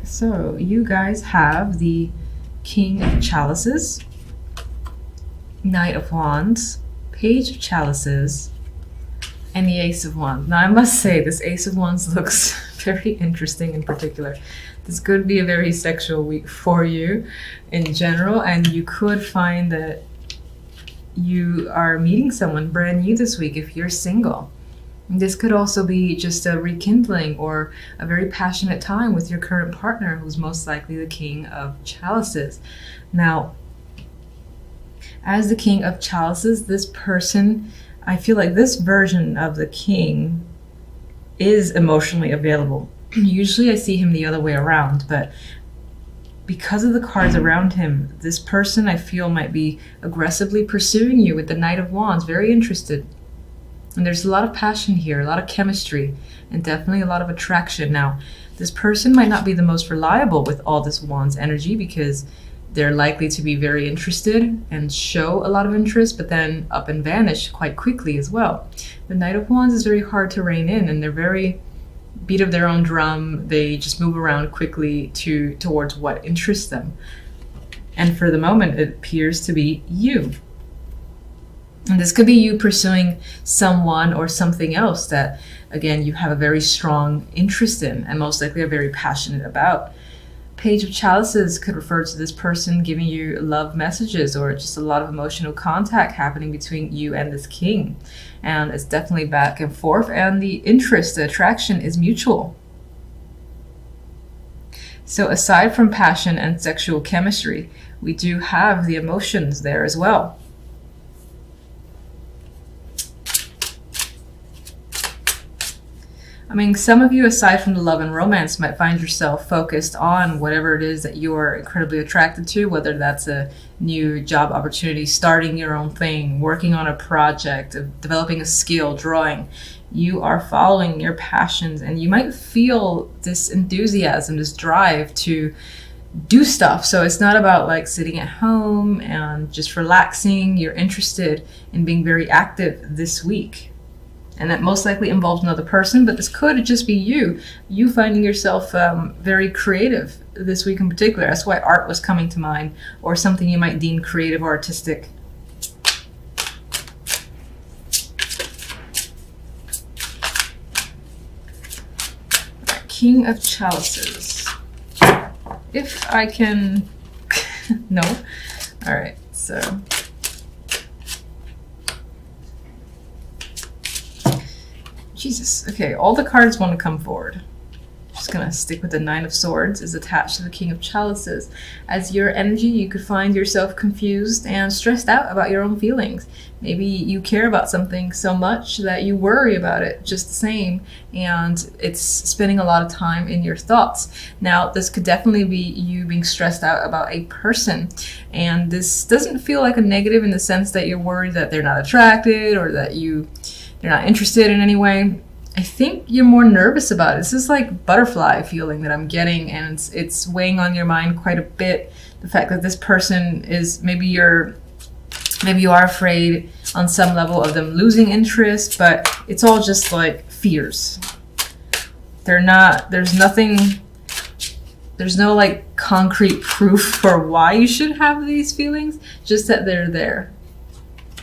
So you guys have the King of Chalices, Knight of Wands, Page of Chalices, and the Ace of Wands. Now I must say this Ace of Wands looks very interesting in particular. This could be a very sexual week for you in general, and you could find that you are meeting someone brand new this week if you're single. This could also be just a rekindling or a very passionate time with your current partner, who's most likely the King of Chalices. Now, as the King of Chalices, this person, I feel like this version of the king is emotionally available. Usually I see him the other way around, but because of the cards around him, this person I feel might be aggressively pursuing you with the Knight of Wands, very interested. And there's a lot of passion here, a lot of chemistry, and definitely a lot of attraction. Now, this person might not be the most reliable with all this Wands energy because they're likely to be very interested and show a lot of interest, but then up and vanish quite quickly as well. The Knight of Wands is very hard to rein in, and they're very beat of their own drum. They just move around quickly towards what interests them. And for the moment, it appears to be you. And this could be you pursuing someone or something else that, again, you have a very strong interest in and most likely are very passionate about. Page of Chalices could refer to this person giving you love messages or just a lot of emotional contact happening between you and this king. And it's definitely back and forth, and the interest, the attraction is mutual. So aside from passion and sexual chemistry, we do have the emotions there as well. I mean, some of you, aside from the love and romance, might find yourself focused on whatever it is that you are incredibly attracted to, whether that's a new job opportunity, starting your own thing, working on a project, developing a skill, drawing. You are following your passions, and you might feel this enthusiasm, this drive to do stuff. So it's not about like sitting at home and just relaxing. You're interested in being very active this week. And that most likely involves another person, but this could just be you finding yourself very creative this week in particular. That's why art was coming to mind, or something you might deem creative or artistic. King of Chalices. If I can... No? Alright, so... Jesus. Okay, all the cards want to come forward. Just gonna stick with the Nine of Swords is attached to the King of Chalices. As your energy, you could find yourself confused and stressed out about your own feelings. Maybe you care about something so much that you worry about it just the same, and it's spending a lot of time in your thoughts. Now, this could definitely be you being stressed out about a person, and this doesn't feel like a negative in the sense that you're worried that they're not attracted or that they're not interested in any way. I think you're more nervous about it. This is like butterfly feeling that I'm getting, and it's weighing on your mind quite a bit. The fact that this person is, maybe you are afraid on some level of them losing interest, but it's all just like fears. There's no like concrete proof for why you should have these feelings, just that they're there.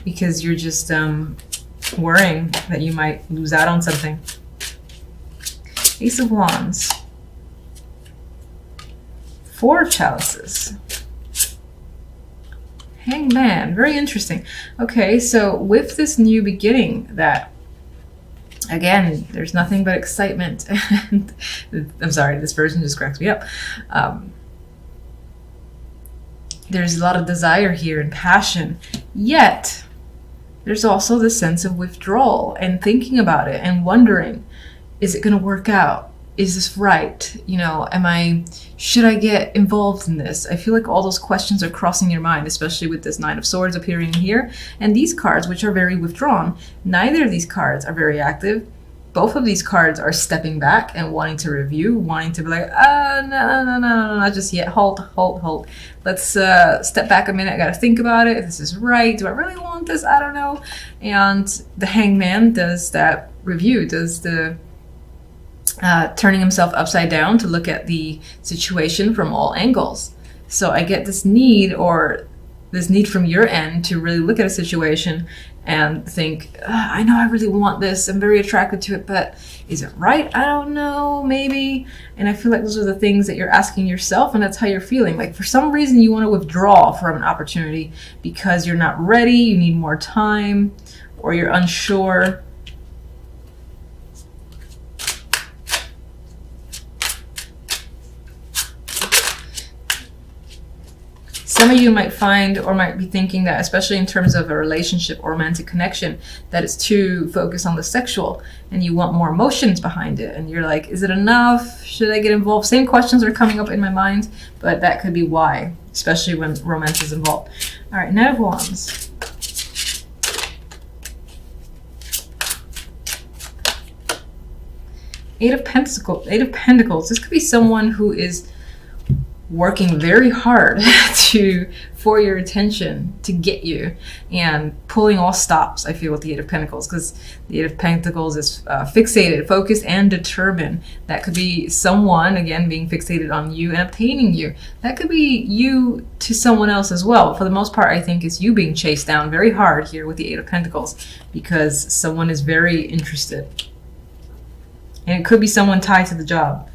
Because you're just worrying that you might lose out on something. Ace of Wands. Four of Chalices. Hangman. Very interesting. Okay, so with this new beginning that, again, there's nothing but excitement. And I'm sorry, this version just cracks me up. There's a lot of desire here and passion. Yet, there's also this sense of withdrawal and thinking about it and wondering, is it going to work out? Is this right? You know, should I get involved in this? I feel like all those questions are crossing your mind, especially with this Nine of Swords appearing here. And these cards, which are very withdrawn, neither of these cards are very active. Both of these cards are stepping back and wanting to review, wanting to be like, no, not just yet. Hold. Let's step back a minute. I gotta think about it. If this is right, do I really want this? I don't know. And the Hangman does that review, does the turning himself upside down to look at the situation from all angles. So I get this need, or this need from your end, to really look at a situation and think, I know I really want this, I'm very attracted to it, but is it right? I don't know, maybe. And I feel like those are the things that you're asking yourself, and that's how you're feeling. Like for some reason you want to withdraw from an opportunity because you're not ready, you need more time, or you're unsure. Some of you might find, or might be thinking that, especially in terms of a relationship or romantic connection, that it's too focused on the sexual and you want more emotions behind it. And you're like, is it enough? Should I get involved? Same questions are coming up in my mind, but that could be why, especially when romance is involved. All right, Knight of Wands. Eight of Pentacles. This could be someone who is working very hard for your attention, to get you, and pulling all stops, I feel, with the Eight of Pentacles, because the Eight of Pentacles is fixated, focused, and determined. That could be someone, again, being fixated on you and obtaining you. That could be you to someone else as well. For the most part, I think it's you being chased down very hard here with the Eight of Pentacles, because someone is very interested. And it could be someone tied to the job.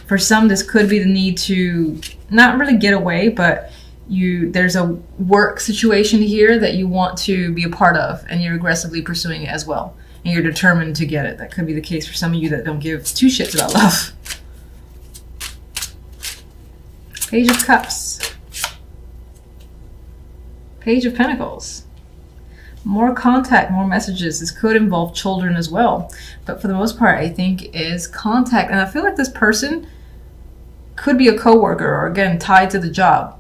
For some, this could be the need to not really get away, but there's a work situation here that you want to be a part of, and you're aggressively pursuing it as well. And you're determined to get it. That could be the case for some of you that don't give two shits about love. Page of Cups. Page of Pentacles. More contact, more messages. This could involve children as well. But for the most part, I think is contact. And I feel like this person could be a coworker, or again, tied to the job.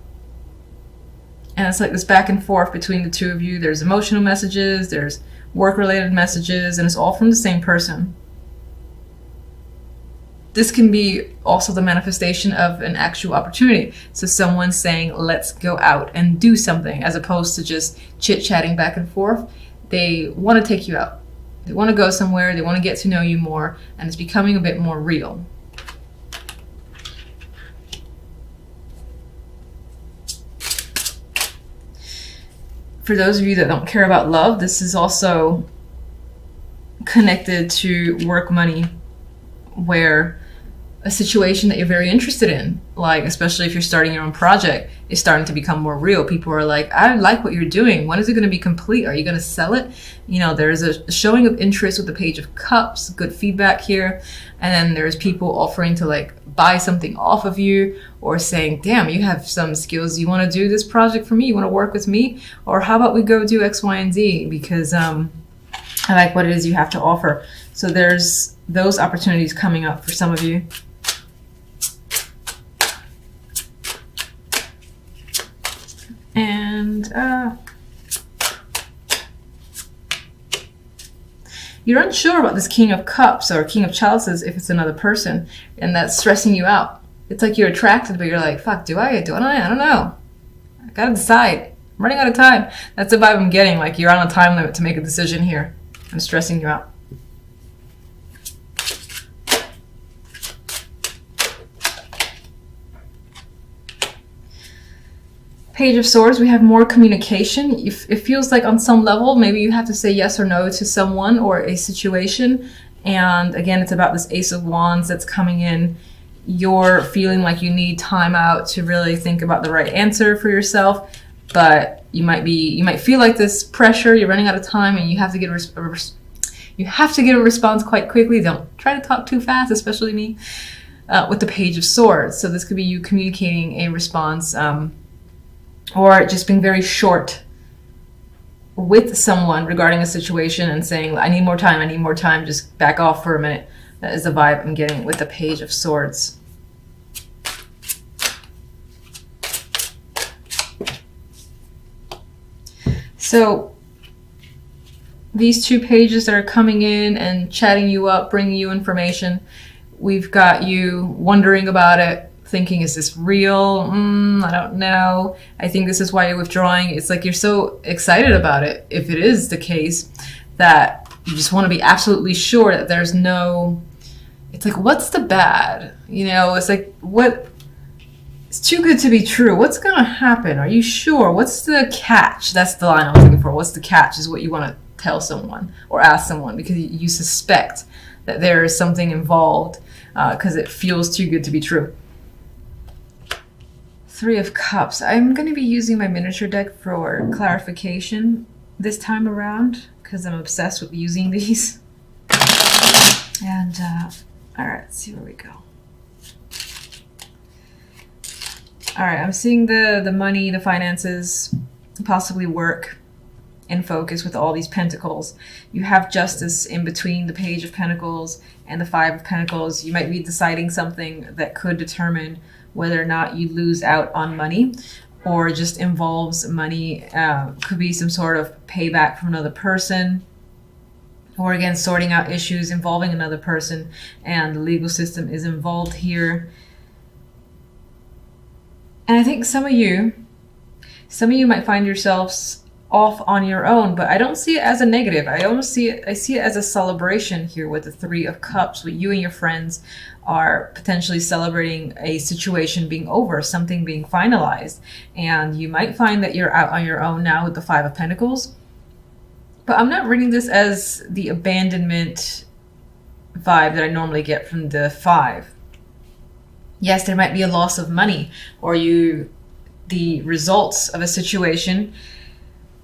And it's like this back and forth between the two of you. There's emotional messages, there's work-related messages, and it's all from the same person. This can be also the manifestation of an actual opportunity. So someone saying, let's go out and do something, as opposed to just chit-chatting back and forth. They want to take you out. They want to go somewhere, they want to get to know you more, and it's becoming a bit more real. For those of you that don't care about love, this is also connected to work, money, where a situation that you're very interested in, like especially if you're starting your own project, is starting to become more real. People are like, I like what you're doing. When is it going to be complete? Are you going to sell it? You know, there's a showing of interest with the Page of Cups, good feedback here. And then there's people offering to like buy something off of you, or saying, damn, you have some skills. You want to do this project for me? You want to work with me? Or how about we go do X, Y, and Z? Because I like what it is you have to offer. So there's those opportunities coming up for some of you. And you're unsure about this King of Cups or King of Chalices if it's another person, and that's stressing you out. It's like you're attracted, but you're like, fuck, do I? I don't know. I gotta decide. I'm running out of time. That's the vibe I'm getting, like you're on a time limit to make a decision here. I'm stressing you out. Page of Swords, we have more communication. It feels like on some level, maybe you have to say yes or no to someone or a situation. And again, it's about this Ace of Wands that's coming in. You're feeling like you need time out to really think about the right answer for yourself. But you might feel like this pressure, you're running out of time, and you have to get a response quite quickly. Don't try to talk too fast, especially me, with the Page of Swords. So this could be you communicating a response, or just being very short with someone regarding a situation and saying, I need more time, just back off for a minute. That is the vibe I'm getting with the Page of Swords. So these two pages that are coming in and chatting you up, bringing you information, we've got you wondering about it, thinking, is this real? I don't know. I think this is why you're withdrawing. It's like you're so excited about it, if it is the case, that you just want to be absolutely sure that there's no it's like, what's the bad? You know, it's like, what? It's too good to be true. What's going to happen? Are you sure? What's the catch? That's the line I was looking for. What's the catch is what you want to tell someone or ask someone, because you suspect that there is something involved because it feels too good to be true. Three of Cups. I'm going to be using my miniature deck for clarification this time around because I'm obsessed with using these. And all right, let's see where we go. All right, I'm seeing the money, the finances, possibly work in focus with all these pentacles. You have Justice in between the Page of Pentacles and the Five of Pentacles. You might be deciding something that could determine whether or not you lose out on money or just involves money. Could be some sort of payback from another person, or again, sorting out issues involving another person, and the legal system is involved here. And I think some of you might find yourselves off on your own, but I don't see it as a negative. I see it as a celebration here with the Three of Cups, where you and your friends are potentially celebrating a situation being over, something being finalized. And you might find that you're out on your own now with the Five of Pentacles. But I'm not reading this as the abandonment vibe that I normally get from the Five. Yes, there might be a loss of money, or the results of a situation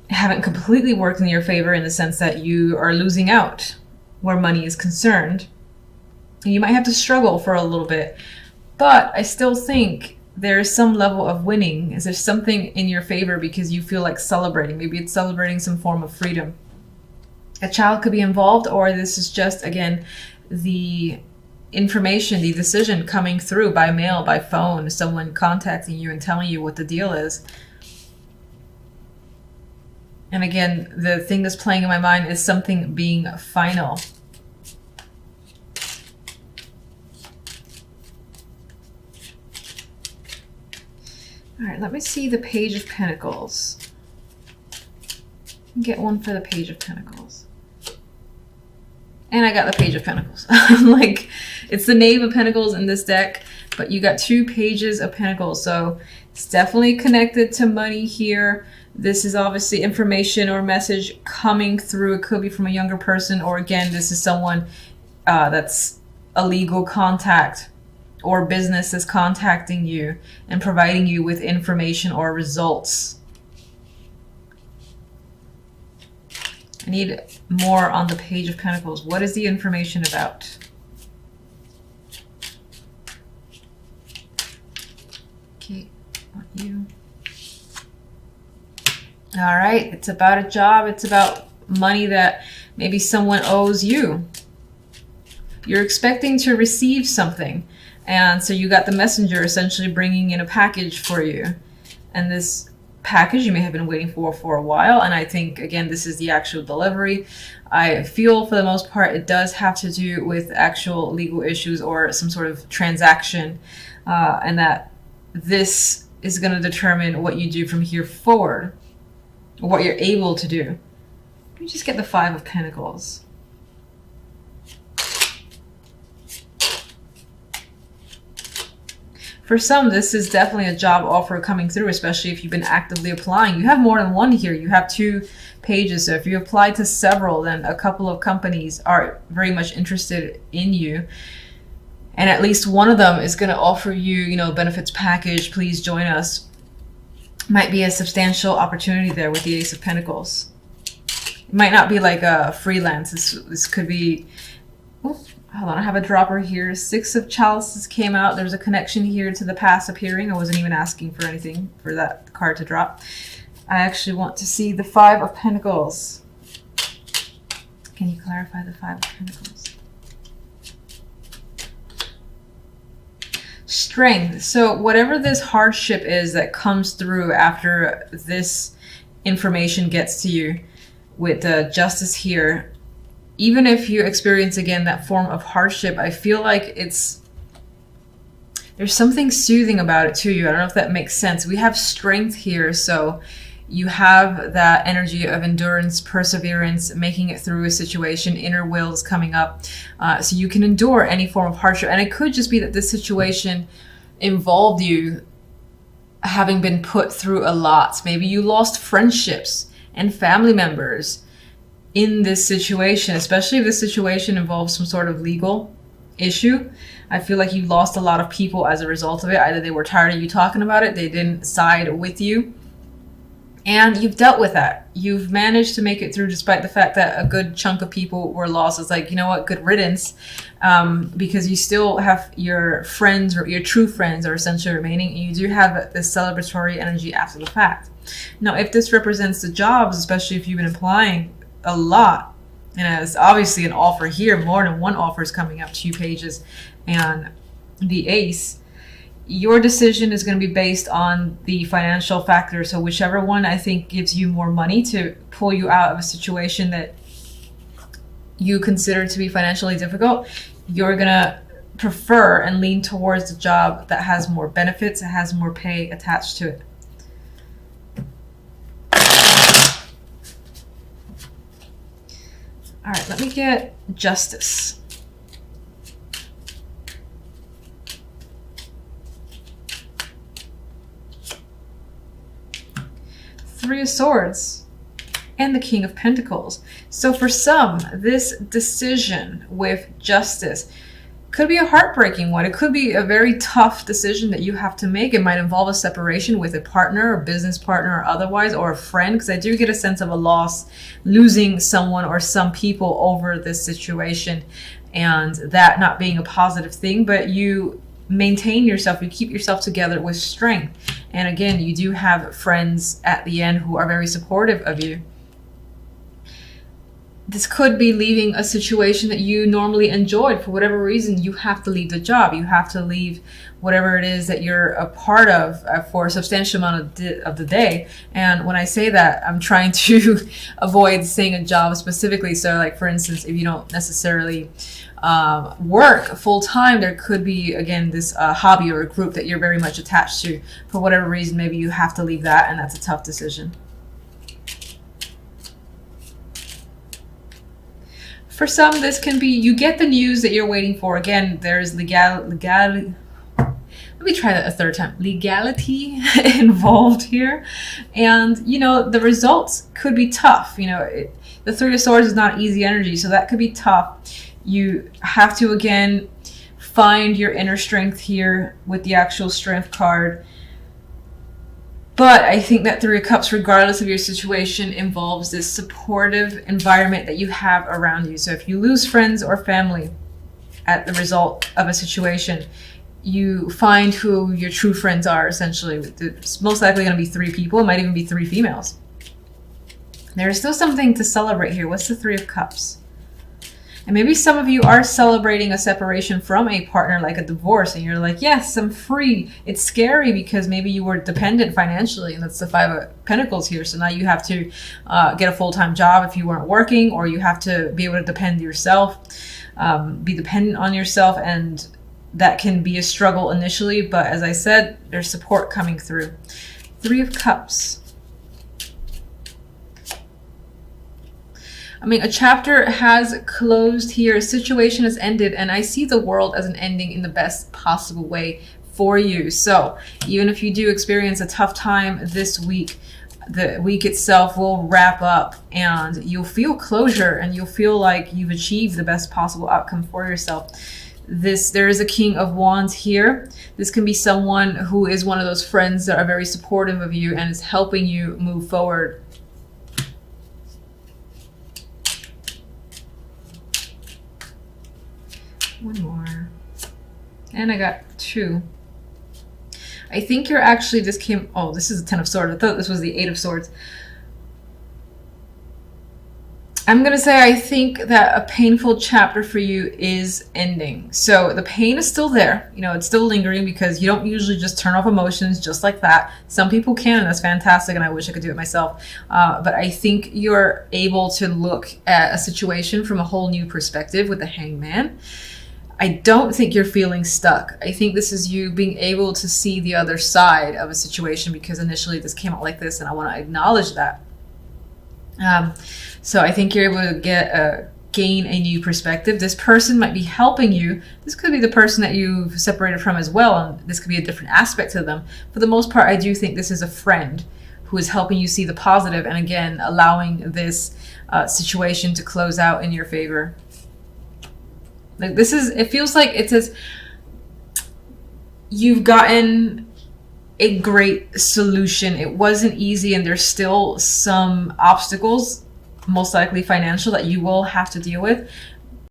haven't completely worked in your favor in the sense that you are losing out where money is concerned. And you might have to struggle for a little bit, but I still think there is some level of winning. Is there something in your favor because you feel like celebrating? Maybe it's celebrating some form of freedom. A child could be involved, or this is just, again, the information, the decision coming through by mail, by phone, someone contacting you and telling you what the deal is. And again, the thing that's playing in my mind is something being final. All right, let me see the Page of Pentacles. Get one for the Page of Pentacles. And I got the Page of Pentacles. Like, it's the Knave of Pentacles in this deck, but you got two Pages of Pentacles. So it's definitely connected to money here. This is obviously information or message coming through. It could be from a younger person, or again, this is someone that's a legal contact, or business is contacting you and providing you with information or results. I need more on the Page of Pentacles. What is the information about? Okay, on you. All right, it's about a job. It's about money that maybe someone owes you. You're expecting to receive something. And so you got the messenger essentially bringing in a package for you. And this package you may have been waiting for a while. And I think, again, this is the actual delivery. I feel for the most part it does have to do with actual legal issues or some sort of transaction. And that this is going to determine what you do from here forward, or what you're able to do. Let me just get the Five of Pentacles. For some, this is definitely a job offer coming through, especially if you've been actively applying. You have more than one here. You have two pages. So if you apply to several, then a couple of companies are very much interested in you. And at least one of them is going to offer you, benefits package. Please join us. Might be a substantial opportunity there with the Ace of Pentacles. It might not be like a freelance. This could be... Hold on, I have a dropper here. Six of Chalices came out. There's a connection here to the past appearing. I wasn't even asking for anything for that card to drop. I actually want to see the Five of Pentacles. Can you clarify the Five of Pentacles? Strength. So whatever this hardship is that comes through after this information gets to you with the Justice here, even if you experience, again, that form of hardship, I feel like there's something soothing about it to you. I don't know if that makes sense. We have strength here, so You have that energy of endurance, perseverance, making it through a situation, inner will is coming up. So you can endure any form of hardship. And it could just be that this situation involved you having been put through a lot. Maybe you lost friendships and family members in this situation, especially if this situation involves some sort of legal issue. I feel like you lost a lot of people as a result of it. Either they were tired of you talking about it, they didn't side with you. And you've dealt with that. You've managed to make it through despite the fact that a good chunk of people were lost. It's like, you know what, good riddance, because you still have your friends, or your true friends are essentially remaining. And you do have this celebratory energy after the fact. Now, if this represents the jobs, especially if you've been applying a lot, and as obviously an offer here, more than one offer is coming up, 2 pages and the ace, your decision is going to be based on the financial factor. So whichever one I think gives you more money to pull you out of a situation that you consider to be financially difficult, you're going to prefer and lean towards the job that has more benefits, that has more pay attached to it. All right, let me get justice. Three of Swords and the King of Pentacles. So for some, this decision with justice could be a heartbreaking one. It could be a very tough decision that you have to make. It might involve a separation with a partner, a business partner, or otherwise, or a friend, because I do get a sense of a loss, losing someone or some people over this situation, and that not being a positive thing. But you maintain yourself, you keep yourself together with strength. And again, you do have friends at the end who are very supportive of you. This could be leaving a situation that you normally enjoyed. For whatever reason, you have to leave the job. You have to leave whatever it is that you're a part of for a substantial amount of the day. And when I say that, I'm trying to avoid saying a job specifically. So like, for instance, if you don't necessarily work full-time, there could be, again, this hobby or a group that you're very much attached to. For whatever reason, maybe you have to leave that, and that's a tough decision. For some, this can be, you get the news that you're waiting for. Again, there's legality. Let me try that a third time. Legality involved here. And, you know, the results could be tough. You know, the Three of Swords is not easy energy, so that could be tough. You have to, again, find your inner strength here with the actual strength card. But I think that Three of Cups, regardless of your situation, involves this supportive environment that you have around you. So if you lose friends or family at the result of a situation, you find who your true friends are, essentially. It's most likely going to be 3 people. It might even be 3 females. There's still something to celebrate here. What's the Three of Cups? And maybe some of you are celebrating a separation from a partner, like a divorce, and you're like, yes, I'm free. It's scary because maybe you were dependent financially, and that's the Five of Pentacles here. So now you have to get a full-time job if you weren't working, or you have to be able to depend yourself, be dependent on yourself, and that can be a struggle initially. But as I said, there's support coming through. Three of Cups. I mean, a chapter has closed here, a situation has ended, and I see the world as an ending in the best possible way for you. So even if you do experience a tough time this week, the week itself will wrap up and you'll feel closure and you'll feel like you've achieved the best possible outcome for yourself. There is a King of Wands here. This can be someone who is one of those friends that are very supportive of you and is helping you move forward. One more. And I got 2. I think you're actually, this is a 10 of Swords. I thought this was the 8 of Swords. I'm going to say I think that a painful chapter for you is ending. So the pain is still there. You know, it's still lingering because you don't usually just turn off emotions just like that. Some people can, and that's fantastic, and I wish I could do it myself. But I think you're able to look at a situation from a whole new perspective with the Hangman. I don't think you're feeling stuck. I think this is you being able to see the other side of a situation, because initially this came out like this, and I want to acknowledge that. So I think you're able to gain a new perspective. This person might be helping you. This could be the person that you've separated from as well, and this could be a different aspect to them. For the most part, I do think this is a friend who is helping you see the positive, and again, allowing this situation to close out in your favor. Like this is, it feels like it says you've gotten a great solution. It wasn't easy, and there's still some obstacles, most likely financial, that you will have to deal with.